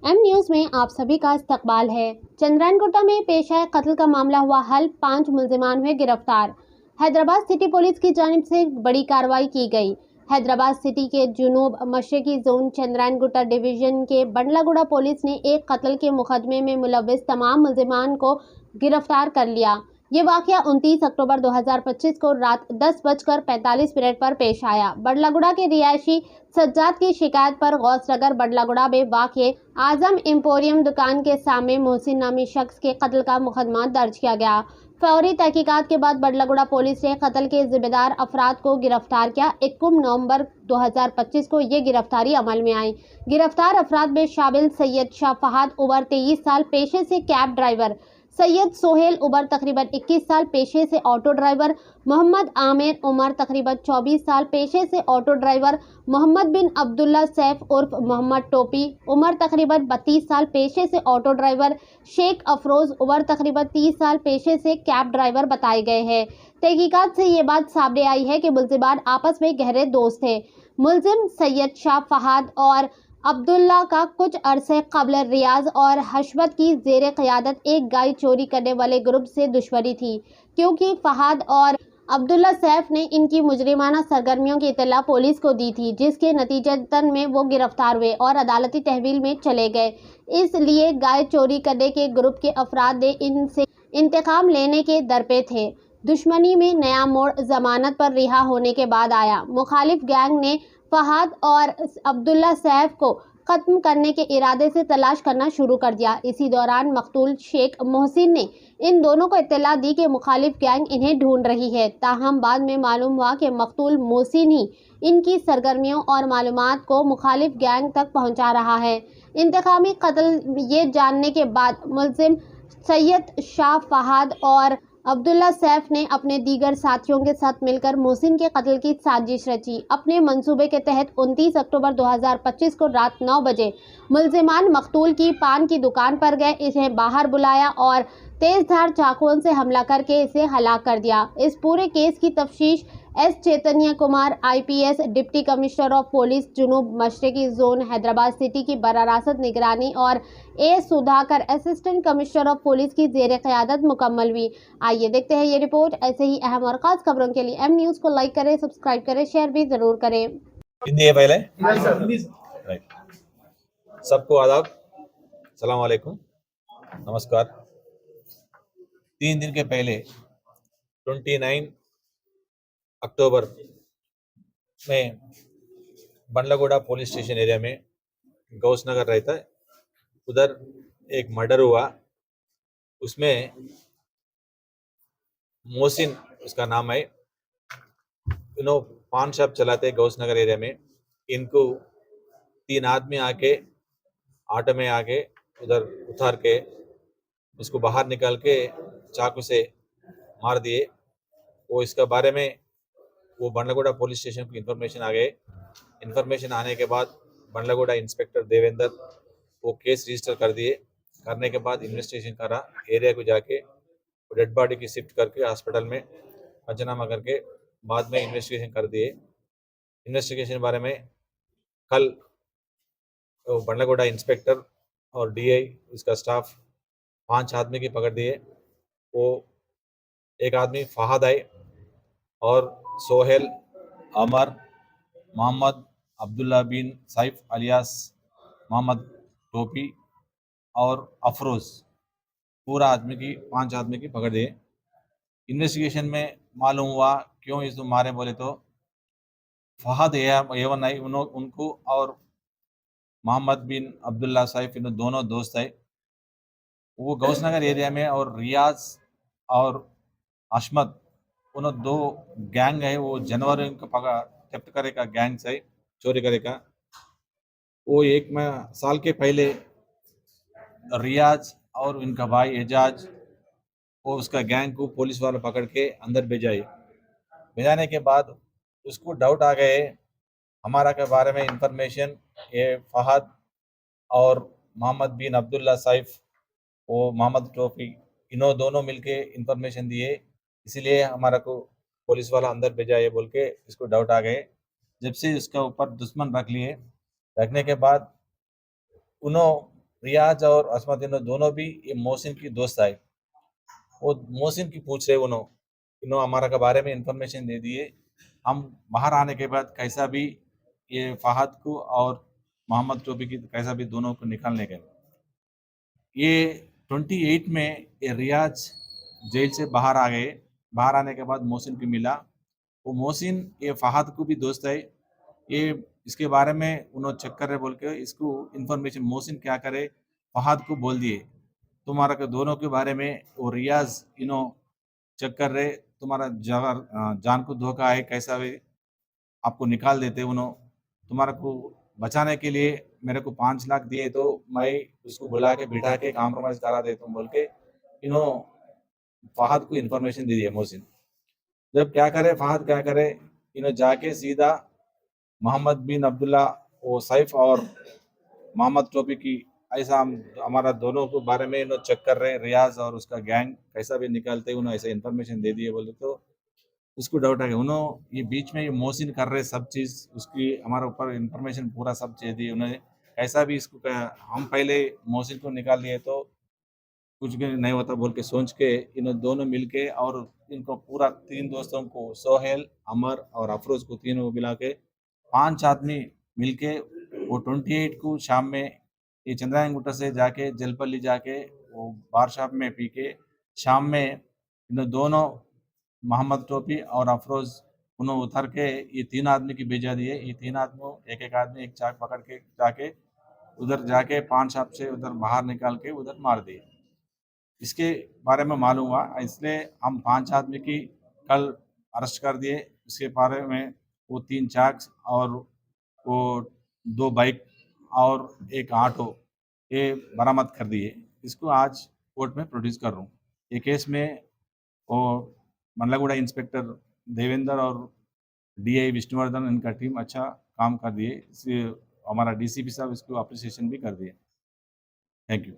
M news में आप सभी का इस्तकबाल है। चंद्रायनगुट्टा में पेश आए कत्ल का मामला हुआ हल, 5 मुलजिमान हुए गिरफ्तार। हैदराबाद सिटी पुलिस की जानिब से बड़ी कार्रवाई की गई। हैदराबाद सिटी के जुनूब मशरकी जोन चंद्रायनगुट्टा डिवीजन के बंडलागुड़ा पुलिस ने एक कत्ल के मुकदमे में मुलव्विस तमाम मुलजिमान को गिरफ्तार कर लिया। ये वाकया 29 अक्टूबर 2025 को रात 10:45 पर पेश आया। बंडलागुड़ा के रिहायशी सज्जाद की शिकायत पर गौसनगर बंडलागुड़ा में वाक़े आजम एम्पोरियम दुकान के सामने मोहसिन नामी शख्स के कत्ल का मुकदमा दर्ज किया गया। फौरी तहकीकात के बाद बंडलागुड़ा पुलिस ने कत्ल के जिम्मेदार अफराद को गिरफ्तार किया। 21 नवंबर 2025 को ये गिरफ्तारी अमल में आई। गिरफ्तार अफराद में शामिल सैयद शाह फहाद उम्र 23 साल, पेशे से कैब ड्राइवर, सैयद सोहेल उमर तकरीबन 21 साल, पेशे से ऑटो ड्राइवर, मोहम्मद आमिर उमर तकरीबन 24 साल, पेशे से ऑटो ड्राइवर, मोहम्मद बिन अब्दुल्ला सैफ उर्फ मोहम्मद टोपी उमर तकरीबन 32 साल, पेशे से ऑटो ड्राइवर, शेख अफरोज उमर तकरीबन 30 साल, पेशे से कैब ड्राइवर बताए गए हैं। तहकीकात से ये बात सामने आई है कि मुलजिमान आपस में गहरे दोस्त थे। मुलजिम सैयद शाह फहाद और अब्दुल्ला का कुछ अरसे कबल रियाज और हशमत की जेर क़यादत एक गाय चोरी करने वाले ग्रुप से दुश्मनी थी, क्योंकि फहाद और अब्दुल्ला सैफ ने इनकी मुजरिमाना सरगर्मियों की इत्तला पुलिस को दी थी, जिसके नतीजतन में वो गिरफ्तार हुए और अदालती तहवील में चले गए। इसलिए गाय चोरी करने के ग्रुप के अफराद ने इनसे इंतकाम लेने के दरपे थे। दुश्मनी में नया मोड़ जमानत पर रिहा होने के बाद आया। मुखालिफ गैंग ने फहाद और अब्दुल्ला सैफ को खत्म करने के इरादे से तलाश करना शुरू कर दिया। इसी दौरान मकतूल शेख मोहसिन ने इन दोनों को इत्तला दी कि मुखालिफ गैंग इन्हें ढूंढ रही है। ताहम बाद में मालूम हुआ कि मकतूल मोहसिन ही इनकी सरगर्मियों और मालूमात को मुखालिफ गैंग तक पहुंचा रहा है। इंतकामी कत्ल ये जानने के बाद मुलजिम सैयद शाह फहाद और अब्दुल्ला सैफ ने अपने दीगर साथियों के साथ मिलकर मोहसिन के कत्ल की साजिश रची। अपने मंसूबे के तहत 29 अक्टूबर 2025 को रात 9 बजे मुलजिमान मकतूल की पान की दुकान पर गए, इन्हें बाहर बुलाया और तेजधार चाकुओं से हमला करके इसे हलाक कर दिया। इस पूरे केस की तफ्तीश S Chaitanya Kumar IPS deputy commissioner of police जुनूब मशरकी जोन हैदराबाद सिटी की बरारासत निगरानी और A Sudhakar assistant commissioner of police की जेर क़यादत मुकम्मल हुई। आइए देखते हैं ये रिपोर्ट। ऐसे ही अहम और खास खबरों के लिए एम न्यूज़ को लाइक करें, सब्सक्राइब करें, शेयर भी जरूर करें। हिंदी है पहले। राइट। सबको आदाब, सलाम वालेकुम, नमस्कार। 3 दिन के पहले 29 अक्टूबर में बंडलागुड़ा पुलिस स्टेशन एरिया में गौसनगर रहता है, उधर एक मर्डर हुआ। उसमें मोहसिन उसका नाम है। पान शॉप चलाते गौसनगर एरिया में। इनको 3 आदमी आके ऑटो में आके उधर उतार के उसको बाहर निकाल के चाकू से मार दिए। वो इसका बारे में वो बंडलागुड़ा पुलिस स्टेशन को इन्फॉर्मेशन आ गए। इन्फॉर्मेशन आने के बाद बंडलागुड़ा इंस्पेक्टर देवेंद्र वो केस रजिस्टर कर दिए। करने के बाद इन्वेस्टिगेशन करा, एरिया को जाके डेड बॉडी की शिफ्ट करके हॉस्पिटल में पंचनामा करके बाद में इन्वेस्टिगेशन कर दिए। इन्वेस्टिगेशन बारे में कल बंडलागुड़ा इंस्पेक्टर और DI उसका स्टाफ 5 आदमी की पकड़ दिए। वो एक आदमी फहाद आए और सोहेल, अमर, मोहम्मद अब्दुल्ला बिन सैफ अलियास मोहम्मद टोपी और अफरोज, पूरा 5 आदमी की पकड़ दिए। इन्वेस्टिगेशन में मालूम हुआ क्यों इसको मारे बोले तो फहद एवन आई उनको और मोहम्मद बिन अब्दुल्ला सैफ इन दोनों दोस्त है। वो गौसनगर एरिया में और रियाज और अशमत उन 2 गैंग है। वो जानवर को पका थेफ्ट करेगा, गैंग से चोरी करेगा। वो 1 साल के पहले रियाज और इनका भाई एजाज वो उसका गैंग को पुलिस वाले पकड़ के अंदर भेजाने के बाद उसको डाउट आ गए हमारा के बारे में इंफॉर्मेशन। ये फहद और मोहम्मद बिन अब्दुल्ला सैफ वो मोहम्मद टोपी इन्हों दोनों मिलके इंफॉर्मेशन दिए, इसलिए हमारा को पुलिस वाला अंदर भेजा ये बोल के इसको डाउट आ गए। जब से उसका ऊपर दुश्मन रख लिए, रखने के बाद उन्हों रियाज और असमत दोनों भी ये मोहसिन की दोस्त आए। वो मोहसिन की पूछ रहे इन्हों हमारा के बारे में इंफॉर्मेशन दे दिए। हम बाहर आने के बाद कैसा भी ये फहद को और मोहम्मद टोपी की कैसा भी दोनों को निकालने गए। ये 28 में ये रियाज जेल से बाहर आ गए। बाहर आने के बाद मोहसिन को मिला। वो मोहसिन ये फहद को भी दोस्त है। ये इसके बारे में उन्होंने चेक कर रहे बोल के इसको इन्फॉर्मेशन मोहसिन क्या करे फहद को बोल दिए तुम्हारा के दोनों के बारे में वो रियाज चेक कर रहे तुम्हारा जान को धोखा है कैसा भी आपको निकाल देते उन्होंने तुम्हारा को बचाने के लिए मेरे को 5 लाख दिए तो मैं उसको बुला के बिठा के कॉम्प्रोमाइज करा देता हूँ बोल के इन्हों फहद को इन्फॉर्मेशन दे दिया मोहसिन। जब क्या करे फहद क्या करे इन्हों जाके सीधा मोहम्मद बिन अब्दुल्ला वो सैफ और मोहम्मद टोपी की ऐसा हम हमारा दोनों के बारे में इन्हों चेक कर रहे हैं रियाज और उसका गैंग कैसा भी निकालते हैं उन्होंने ऐसे इन्फॉर्मेशन दे दिए बोले तो उसको डाउट आ गया उन्होंने ये बीच में ये मोहसिन कर रहे सब चीज़ उसकी हमारे ऊपर इन्फॉर्मेशन पूरा सब चीज़ दी उन्होंने कैसा भी इसको हम पहले मोहसिन को निकाल लिए तो कुछ भी नहीं होता बोल के सोच के इन दोनों मिलके और इनको पूरा 3 दोस्तों को सोहेल अमर और अफरोज को तीनों मिला के 5 आदमी मिलके वो 28 को शाम में ये चंद्रायन गुट्टा से जाके जलपल्ली जाके वो बार शॉप में पी के शाम में इन दोनों मोहम्मद टोपी और अफरोज उन्होंने उतर के ये 3 आदमी की भेजा दिए। ये 3 आदमी एक आदमी एक चाक पकड़ के जाके उधर जाके पान शॉप से उधर बाहर निकाल के उधर मार दिए। इसके बारे में मालूम हुआ इसलिए हम 5 आदमी की कल अरेस्ट कर दिए। इसके बारे में वो 3 चाक्स और वो 2 बाइक और एक ऑटो ये बरामद कर दिए। इसको आज कोर्ट में प्रोड्यूस कर रहा हूँ। ये केस में वो मंडलागुड़ा इंस्पेक्टर देवेंद्र और डीआई विष्णुवर्धन इनका टीम अच्छा काम कर दिए। इसलिए हमारा डीसीपी साहब इसको अप्रिसिएशन भी कर दिए। Thank you.